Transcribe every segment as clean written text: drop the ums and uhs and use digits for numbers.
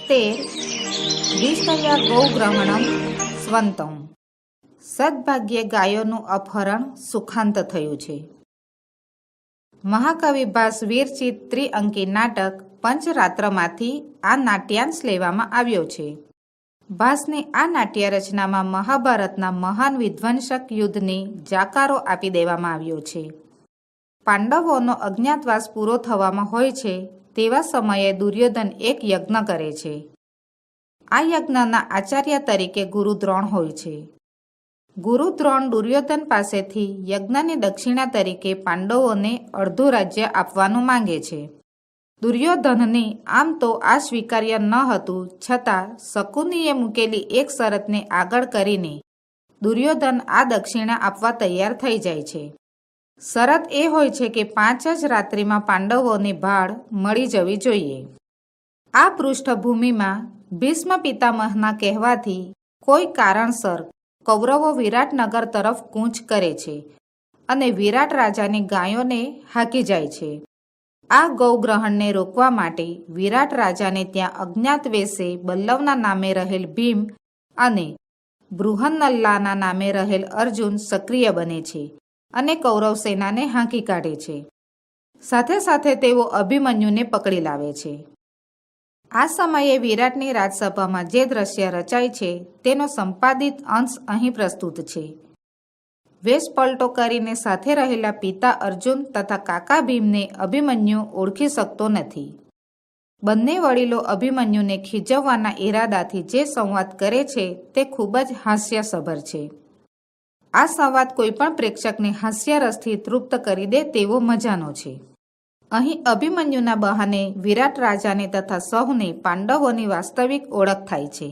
13 વિસ્તર્ય ગૌગ્રહણમ સ્વંતમ સદભાગ્યે ગાયોનું અપહરણ સુખાંત થયું છે. મહાકવિ ભાસ વિરચિત ત્રિઅંકી નાટક પંચરાત્રમાંથી આ નાટ્યાંશ લેવામાં આવ્યો છે. ભાસની આ નાટ્ય રચનામાં મહાભારતના મહાન વિધ્વંસક યુદ્ધની જાકારો આપી દેવામાં આવ્યો છે. પાંડવોનો અજ્ઞાતવાસ પૂરો થવામાં હોય છે તેવા સમયે દુર્યોધન એક યજ્ઞ કરે છે. આ યજ્ઞના આચાર્ય તરીકે ગુરુ દ્રોણ હોય છે. ગુરુ દ્રોણ દુર્યોધન પાસેથી યજ્ઞની દક્ષિણા તરીકે પાંડવોને અડધું રાજ્ય આપવાનું માંગે છે. દુર્યોધનની આમ તો આ સ્વીકાર્ય ન હતું, છતાં શકુનીએ મૂકેલી એક શરતને આગળ કરીને દુર્યોધન આ દક્ષિણા આપવા તૈયાર થઈ જાય છે. શરત એ હોય છે કે 5 જ રાત્રિમાં પાંડવોની ભાળ મળી જવી જોઈએ. આ પૃષ્ઠભૂમિમાં ભીષ્મ પિતામહના કહેવાથી કોઈ કારણસર કૌરવો વિરાટનગર તરફ કૂચ કરે છે અને વિરાટ રાજાની ગાયોને હાકી જાય છે. આ ગૌગ્રહણને રોકવા માટે વિરાટ રાજાને ત્યાં અજ્ઞાત વેશે બલ્લવના નામે રહેલ ભીમ અને બૃહન્નલ્લાના નામે રહેલ અર્જુન સક્રિય બને છે અને કૌરવ સેનાને હાંકી કાઢે છે. સાથે સાથે તેઓ અભિમન્યુને પકડી લાવે છે. આ સમયે વિરાટની રાજસભામાં જે દ્રશ્ય રચાય છે તેનો સંપાદિત અંશ અહીં પ્રસ્તુત છે. વેશ પલટો કરીને સાથે રહેલા પિતા અર્જુન તથા કાકા ભીમને અભિમન્યુ ઓળખી શકતો નથી. બંને વડીલો અભિમન્યુને ખીજવવાના ઈરાદાથી જે સંવાદ કરે છે તે ખૂબ જ હાસ્યસભર છે. આ સંવાદ કોઈપણ પ્રેક્ષકને હાસ્યરસથી તૃપ્ત કરી દે તેવો મજાનો છે. અહીં અભિમન્યુના બહાને વિરાટ રાજાને તથા સૌને પાંડવોની વાસ્તવિક ઓળખ થાય છે.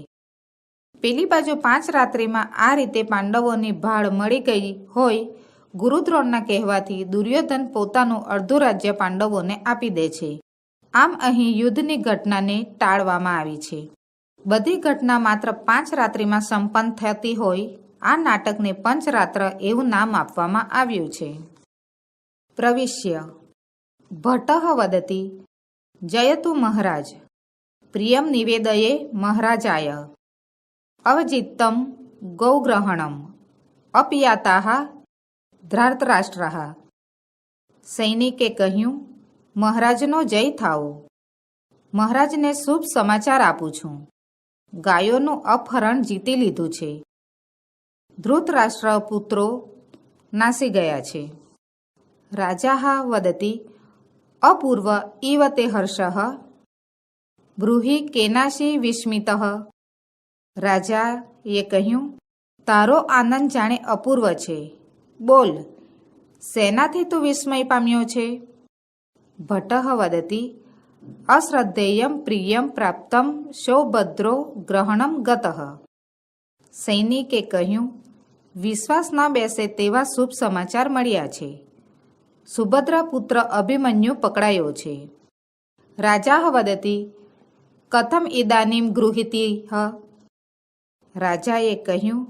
પેલી બાજુ 5 રાત્રિમાં આ રીતે પાંડવોની ભાળ મળી ગઈ હોય ગુરુદ્રોણના કહેવાથી દુર્યોધન પોતાનું અડધું રાજ્ય પાંડવોને આપી દે છે. આમ અહીં યુદ્ધની ઘટનાને ટાળવામાં આવી છે. બધી ઘટના માત્ર 5 રાત્રિમાં સંપન્ન થતી હોય આ નાટકને પંચરાત્ર એવું નામ આપવામાં આવ્યું છે. પ્રવિશ્ય ભટ્ટ વદતિ જયતુ મહારાજ પ્રિયમ નિવેદયે મહારાજાય અવજિત્તમ ગૌગ્રહણમ અપિયાતાઃ ધૃતરાષ્ટ્રઃ. સૈનિકે કહ્યું, મહારાજનો જય થાઓ. મહારાજને શુભ સમાચાર આપું છું. ગાયોનું અપહરણ જીતી લીધું છે. ધૃતરાષ્ટ્ર પુત્રો નાસી ગયા છે. રાજા વદતિ અપૂર્વ ઇવ તે હર્ષઃ બ્રૂહિ કેનાશી વિસ્મિતઃ. રાજાએ કહ્યું, તારો આનંદ જાણે અપૂર્વ છે. બોલ, શેનાથી તું વિસ્મય પામ્યો છે? ભટ્ટ વદતિ અશ્રદ્ધેયમ પ્રિયમ પ્રાપ્તમ સૌભદ્રો ગ્રહણમ ગતઃ. સૈનિકે કહ્યું, વિશ્વાસ ન બેસે તેવા શુભ સમાચાર મળ્યા છે. સુભદ્રા પુત્ર અભિમન્યુ પકડાયો છે. રાજા વદતિ કથમ ઇદાનીમ ગૃહીતિઃ. રાજાએ કહ્યું,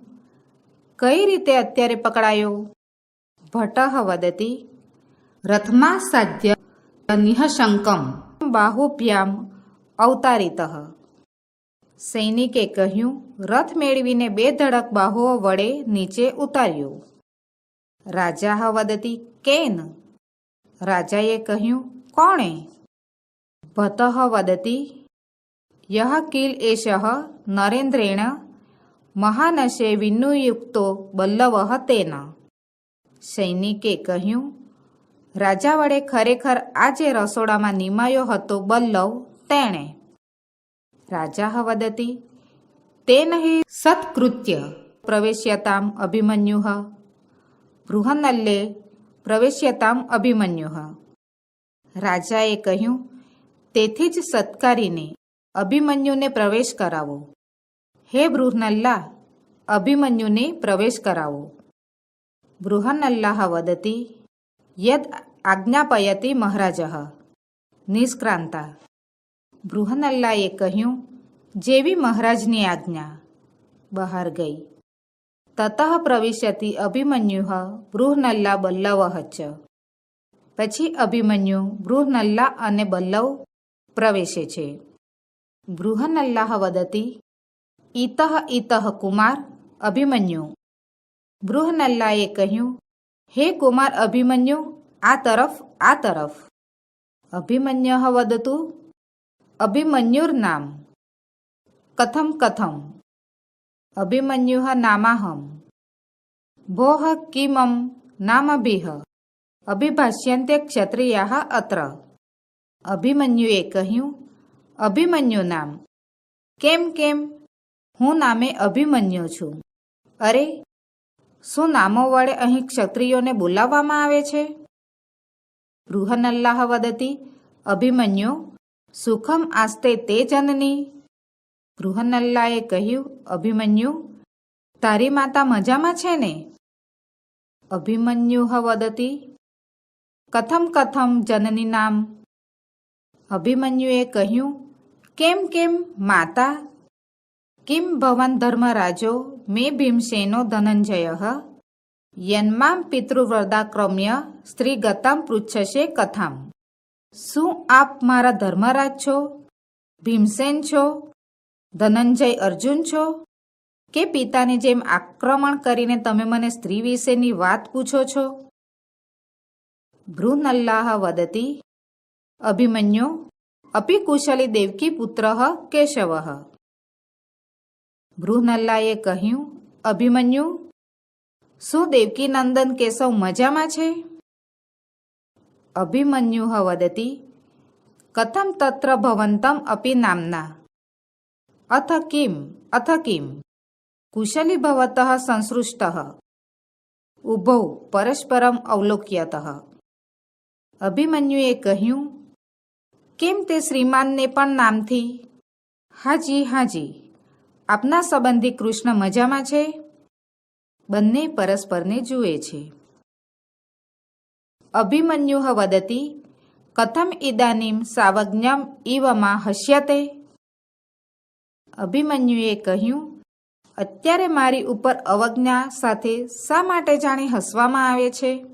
કઈ રીતે અત્યારે પકડાયો? ભટ્ટ વદતિ રથમાં સાધ્ય નિઃશંકમ બાહુભ્યામ અવતારિતઃ. સૈનિકે કહ્યું, રથ મેળવીને 2 ધડક બાહુઓ વડે નીચે ઉતાર્યો. રાજા વદતિ કેન? રાજાએ કહ્યું, કોણે? ભટ્ટ વદતિ યહ કિલ એષઃ નરેન્દ્રેણ મહાનશે વિનુયુક્તો બલ્લવઃ તેન. સૈનિકે કહ્યું, રાજા વડે ખરેખર આ જે રસોડામાં નિમાયો હતો બલ્લવ તેણે. રાજા વદતિ તેન હિ સત્કૃત્ય પ્રવેશ્યતામ અભિમન્યુઃ બૃહન્નલ્લે પ્રવેશ્યતામ અભિમન્યુઃ. રાજાએ કહ્યું, તેથી જ સત્કારીને અભિમન્યુને પ્રવેશ કરાવો. હે બૃહન્નલ્લા, અભિમન્યુને પ્રવેશ કરાવો. બૃહન્નલ્લાહ વદતિ યદ આજ્ઞાપયતિ મહારાજઃ નિષ્ક્રાંતા. બૃહન્નલ્લાએ કહ્યું, જેવી મહારાજની આજ્ઞા. બહાર ગઈ. તતઃ પ્રવિશ્યતિ અભિમન્યુઃ બૃહન્નલ્લા બલ્લવઃ ચ. પછી અભિમન્યુ બૃહન્નલ્લા અને બલ્લવ પ્રવેશે છે. બૃહન્નલ્લાહ વદતિ ઇતઃ ઇતઃ કુમાર અભિમન્યુ. બૃહન્નલ્લાએ કહ્યું, હે કુમાર અભિમન્યુ, આ તરફ આ તરફ. અભિમન્યઃ વદતુ અભિમન્યુર્નામ. કથમ કથમ. અભિમન્યુઃ નામાહમ. ભોઃ કિમમ નામભિઃ અભિભાષ્યન્તે ક્ષત્રિયાઃ અત્ર. અભિમન્યુએ કહ્યું, અભિમન્યુ નામ. કેમ કેમ, હું નામે અભિમન્યુ છું. અરે, શું નામો વડે અહીં ક્ષત્રિયોને બોલાવવામાં આવે છે? બૃહન્નલ્લાહ વદતિ અભિમન્યુ સુખમ આસ્તે તે જનની. બૃહન્નલ્લાએ કહ્યું, અભિમન્યુ, તારી માતા મજામાં છે ને? અભિમન્યુઃ વદતિ કથમ કથમ જનની નામ. અભિમન્યુએ કહ્યું, કેમ કેમ માતા? કિમ ભવન ધર્મરાજો મે ભીમસેનો ધનંજયઃ યન્મામ પિતૃવ્રદાક્રમ્ય સ્ત્રીગતામ પૃચ્છશે કથામ. શું આપ મારા ધર્મરાજ છો, ભીમસેન છો, ધનંજય અર્જુન છો, કે પિતાની જેમ આક્રમણ કરીને તમે મને સ્ત્રી વિશેની વાત પૂછો છો? બૃહન્નલ્લાહ વદતિ અભિમન્યુ અપિ કુશલી દેવકી પુત્રઃ કેશવઃ. બૃહન્નલ્લાએ કહ્યું, અભિમન્યુ, શું દેવકી નંદન કેશવ મજામાં છે? અભિમન્યુઃ વદતિ કથમ તત્ર ભવંતમ અપિ નામ્ના. અથ કિમ કુશલી ભવતઃ સંસૃષ્ટઃ. ઉભૌ પરસ્પરમ અવલોક્યતઃ. અભિમન્યુએ કહ્યું, કેમ તે શ્રીમાનને પણ નામથી? હાજી હાજી, આપના સંબંધી કૃષ્ણ મજામાં છે? બંને પરસ્પરને જુએ છે. અભિમન્યુઃ વદતિ કથમ ઇદાનીમ સાવજ્ઞમ ઇવ મા હસ્યતે. અભિમન્યુએ કહ્યું, અત્યારે મારી ઉપર અવજ્ઞા સાથે શા માટે જાણી હસવામાં આવે છે?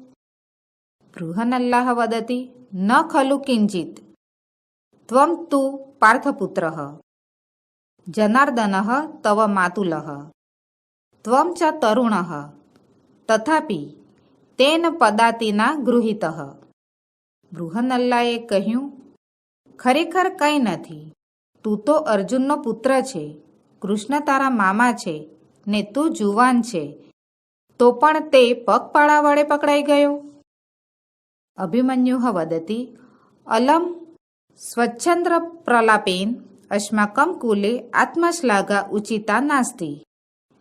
બૃહન્નલ્લાહ વદતિ ન ખલુ કિંચિત. ત્વમ તુ પાર્થપુત્રઃ જનાર્દનઃ તવ માતુલઃ ત્વમ ચ તરુણઃ તથાપિ તેન પદાતિના ગૃહીતઃ. બૃહન્નલ્લાએ કહ્યું, ખરેખર કંઈ નથી. તું તો અર્જુનનો પુત્ર છે, કૃષ્ણ તારા મામા છે, ને તું જુવાન છે, તો પણ તે પગપાળા વડે પકડાઈ ગયો. અભિમન્યુઃ વદતિ અલમ સ્વચ્છંદ્ર પ્રલાપેન અસ્માકં કુલે આત્મશ્લાઘા ઉચિતા નાસ્તિ.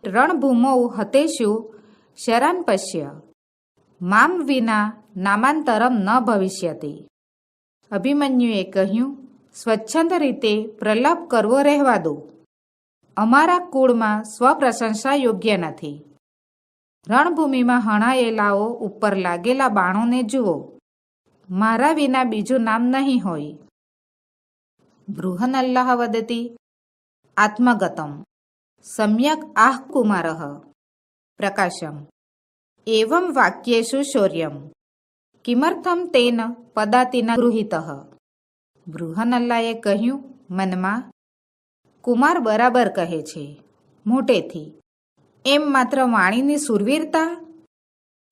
રણભૂમૌ હતેષુ શરાન પશ્ય મામ વિના નામાંતરમ ન ભવિષ્યતિ. અભિમન્યુએ કહ્યું, સ્વચ્છંદ રીતે પ્રલાપ કરવો રહેવા દો. અમારા કુળમાં સ્વપ્રશંસા યોગ્ય નથી. રણભૂમિમાં હણાયેલાઓ ઉપર લાગેલા બાણોને જુઓ. મારા વિના બીજું નામ નહીં હોય. બૃહન્નલ્લાહ વદતિ આત્મગતમ સમ્યક આહ કુમારઃ પ્રકાશમ એવં વાક્યેષુ શૌર્યમ કિમર્થમ તેન પદાતિના ગૃહીતઃ. બૃહન્નલ્લાએ કહ્યું, મનમાં, કુમાર બરાબર કહે છે, મોટેથી. એમ માત્ર વાણીની સુરવીરતા?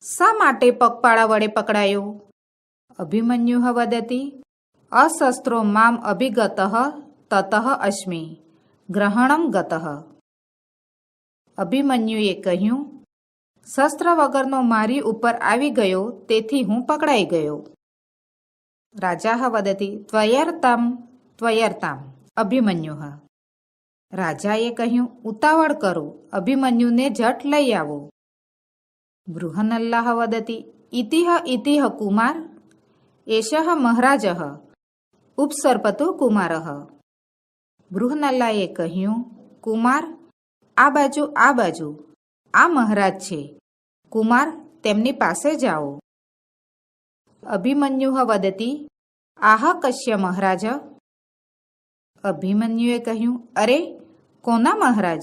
શા માટે પગપાળા વડે પકડાયો? અભિમન્યુઃ વદતિ અશસ્ત્રો મામ અભિગતઃ તતઃ અસ્મિ ગ્રહણમ ગતઃ. અભિમન્યુએ કહ્યું, શસ્ત્ર વગરનો મારી ઉપર આવી ગયો, તેથી હું પકડાઈ ગયો. રાજા વદતિ ત્વયર્તામ અભિમન્યુઃ. રાજાએ કહ્યું, ઉતાવળ કરો, અભિમન્યુને જટ લઈ આવો. બૃહન્નલ્લાહ વદતિ ઇતિહ ઇતિહ કુમાર એષઃ મહારાજઃ ઉપસર્પતુ કુમારઃ. બૃહન્નલ્લાએ કહ્યું, કુમાર, આ બાજુ, આ મહારાજ છે. કુમાર, તેમની પાસે જાઓ. અભિમન્યુઃ વદતિ આહ કશ્ય મહારાજ. અભિમન્યુએ કહ્યું, અરે, કોના મહારાજ?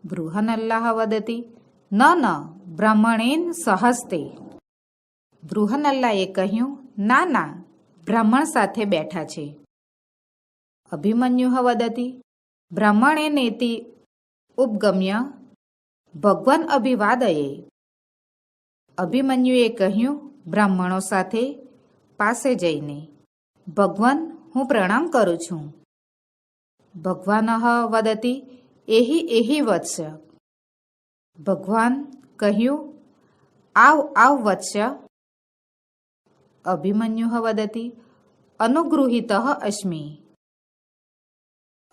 બૃહન્નલ્લાહ વદતિ ન બ્રાહ્મણેન સહસ્તે. બૃહન્નલ્લાએ કહ્યું, ના, બ્રાહ્મણ સાથે બેઠા છે. અભિમન્યુઃ વદતિ બ્રાહ્મણે નેતિ ઉપગમ્ય ભગવાન અભિવાદયે. અભિમન્યુએ કહ્યું બ્રાહ્મણો સાથે પાસે જઈને, ભગવાન હું પ્રણામ કરું છું. ભગવાનઃ વદતિ એહી એહી વત્સ. ભગવાન કહ્યું આવ આવ વત્સ. અભિમન્યુઃ વદતિ અનુગૃહીતઃ અસ્મિ.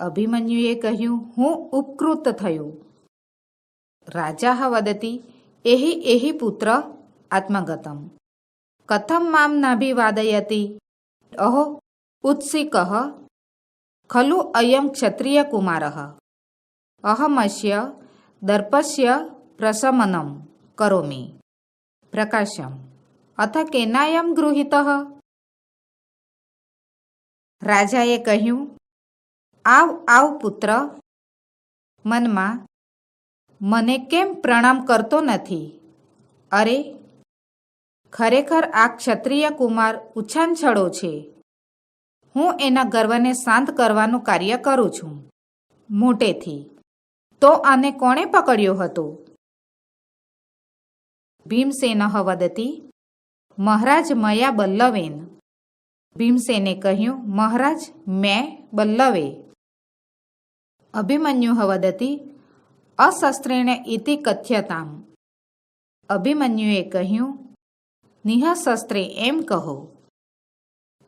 અભિમન્યુએ કહ્યું હું ઉપકૃત થયું. રાજા વદતિ એહી એહી પુત્ર આત્મગતમ કથમ મામ નાભિવાદયતિ અહો ઉત્સિકઃ ખલુ અયમ ક્ષત્રિય કુમારઃ અહમસ્ય દર્પસ્ય પ્રશમનમ કરોમિ પ્રકાશમ અથ કેનાયમ ગૃહીતઃ. રાજાએ કહ્યું આવ આવ પુત્ર. મનમાં મને કેમ પ્રણામ કરતો નથી? અરે ખરેખર આ ક્ષત્રિય કુમાર ઉછાંછળો છે. હું એના ગર્વને શાંત કરવાનું કાર્ય કરું છું મોટેથી. તો આને કોણે પકડ્યો હતો? ભીમસેનઃ વદતિ મહારાજ મયા બલ્લવેન. ભીમસેને કહ્યું મહારાજ મેં બલ્લવે. અભિમન્યુઃ વદતિ અશસ્ત્રેણ ઇતિ કથ્યતામ. અભિમન્યુએ કહ્યું નિઃશસ્ત્રે એમ કહો.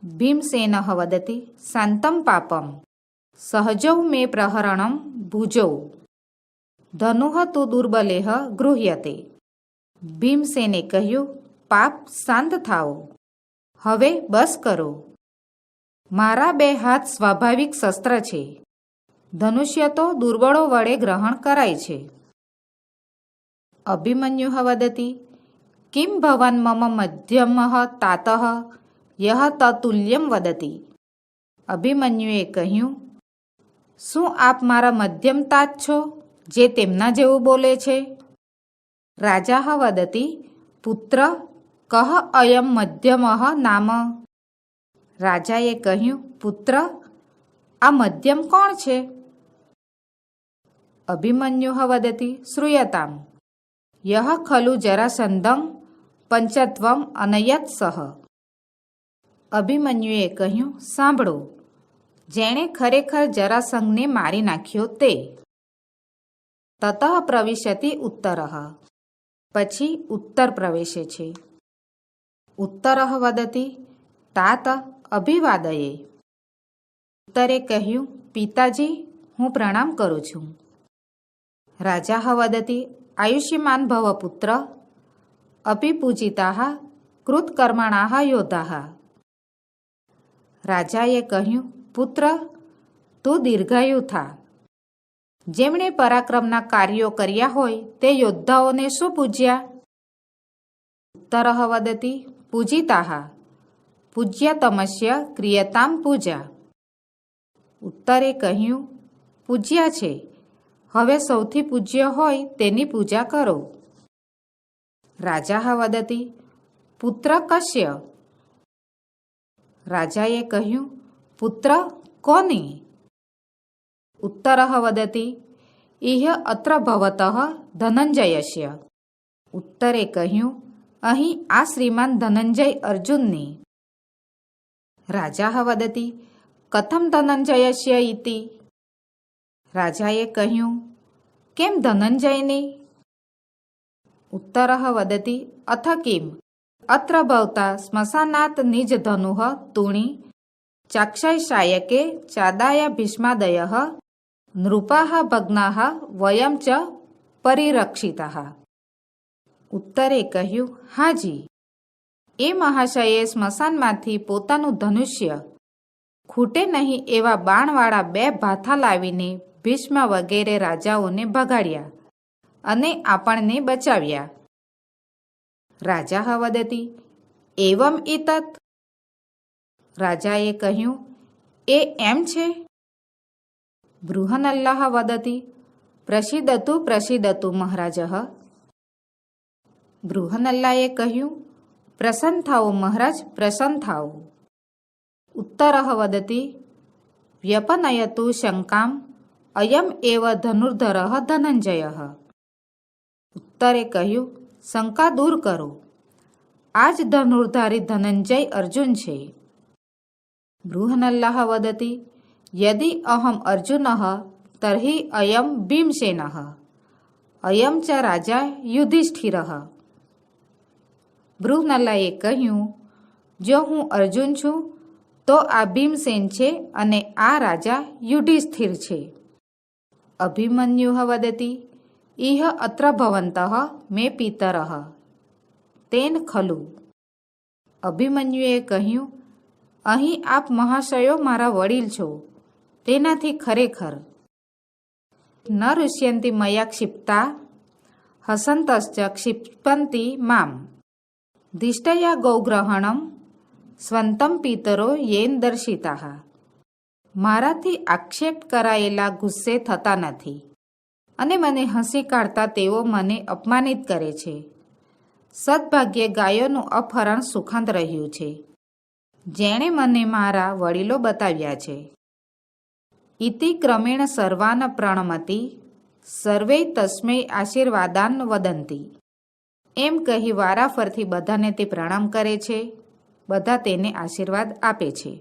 ભીમસેનઃ વદતિ શાંતમ પાપમ સહજૌ મે પ્રહરણમ ભુજૌ ધનુઃ તુ દુર્બલેહ ગૃહ્યતે. ભીમસેને કહ્યું પાપ શાંત થાઓ, હવે બસ કરો. મારા બે હાથ સ્વાભાવિક શસ્ત્ર છે. ધનુષ્ય તો દુર્બળો વડે ગ્રહણ કરાય છે. અભિમન્યુઃ વદતિ કિમ ભવાન મમ મધ્યમઃ તાતઃ યહ તતુલ્યમ વદતિ. અભિમન્યુએ કહ્યું શું આપ મારા મધ્યમ તાત છો જે તેમના જેવું બોલે છે? રાજા વદતિ પુત્ર કહ અયમ મધ્યમઃ નામ. રાજાએ કહ્યું પુત્ર આ મધ્યમ કોણ છે? અભિમન્યુઃ વદતિ શ્રૂયતામ યહ ખલુ જરાસંધં પંચત્વમ અનયત સહ. અભિમન્યુએ કહ્યું સાંભળો, જેણે ખરેખર જરાસંઘને મારી નાખ્યો તે. તતઃ પ્રવિશતિ ઉત્તરઃ. પછી ઉત્તર પ્રવેશે છે. ઉત્તરઃ વદતિ તાત અભિવાદયે. ઉત્તરે કહ્યું પિતાજી હું પ્રણામ કરું છું. રાજા વદતિ આયુષ્યમાન ભવ પુત્ર અપિપૂજિતાઃ કૃતકર્મણાઃ યોદ્ધાઃ. રાજાએ કહ્યું પુત્ર તું દીર્ઘાયુ થા. જેમણે પરાક્રમના કાર્યો કર્યા હોય તે યોદ્ધાઓને શું પૂજ્યા? ઉત્તરઃ વદતિ પૂજિતાઃ પૂજ્યતમસ્ય ક્રિયતામ પૂજા. ઉત્તરે કહ્યું પૂજ્યા છે, હવે સૌથી પૂજ્ય હોય તેની પૂજા કરો. રાજા વદતિ પુત્ર કસ્ય. રાજાએ કહ્યું પુત્ર કોની? ઉત્તરઃ વદતિ ઇહ અત્ર ભવતઃ ધનંજયસ્ય. ઉત્તરે કહ્યું અહીં આ શ્રીમાન ધનંજય અર્જુનની. રાજા વદતિ કથમ ધનંજયસ્ય ઇતિ. રાજાએ કહ્યું કેમ ધનંજયની? ઉત્તરઃ વદતિ અથ કિમ અત્ર ભવતા સ્મશાનાત નિજ ધનુઃ તુણી ચાક્ષયશાયકે ચાદાય ભીષ્માદયઃ નૃપાઃ ભગ્નાઃ વયમ ચ પરિરક્ષિતાઃ. ઉત્તરે કહ્યું હાજી, એ મહાશયે સ્મશાનમાંથી પોતાનું ધનુષ્ય ખૂટે નહીં એવા બાણવાળા 2 ભાથા લાવીને ભીષ્મ વગેરે રાજાઓને ભગાડ્યા અને આપણને બચાવ્યા. રાજા વદતિ એવમ એતત. રાજાએ કહ્યું એ એમ છે. બૃહનલ્લાહ વદતિ પ્રસિદતુ પ્રસિદતુ મહારાજઃ. બૃહનલ્લાએ કહ્યું પ્રસન્ન થાઓ મહારાજ, પ્રસન્ન થાઓ. ઉત્તરઃ વદતિ વ્યપનયતુ શંકામ અયમ એવ ધનુર્ધરઃ ધનંજય. ઉત્તરે કહ્યું, શંકા દૂર કરો, આ જ ધનુર્ધારી ધનંજય અર્જુન છે. બૃહનલ્લાહ વદતિ યદિ અહમ અર્જુનઃ તર્હિ અયમ ભીમસેનઃ અયમ ચ રાજા યુધિષ્ઠિરઃ. બૃહનલ્લાએ કહ્યું, જો હું અર્જુન છું તો આ ભીમસેન છે અને આ રાજા યુધિષ્ઠિર છે. અભિમન્યુ વદતિ ઇહ અત્ર ભવन्तઃ મે પિતરઃ તેન ખલુ. અભિમન્યુએ કહ્યું, અહીં આપ મહાશયો મારા વડીલ છો, તેનાથી ખરેખર. ન ઋષ્યંતિ મયા ક્ષિપ્તા હસંતશ્ચ ક્ષિપ્યંતિ મામ દિષ્ટયા ગૌગ્રહણમ સ્વંતમ પિતરો યેન દર્શિતાઃ. મારાથી આક્ષેપ કરાયેલા ગુસ્સે થતા નથી અને મને હસી કાઢતા તેઓ મને અપમાનિત કરે છે. સદભાગ્યે ગાયોનું અપહરણ સુખદ રહ્યું છે, જેણે મને મારા વડીલો બતાવ્યા છે. ઇતિ ક્રમેણ સર્વાન પ્રણમતી સર્વે તસ્મૈ આશીર્વાદાન વદંતી. એમ કહી વારાફરથી બધાને તે પ્રણામ કરે છે, બધા તેને આશીર્વાદ આપે છે.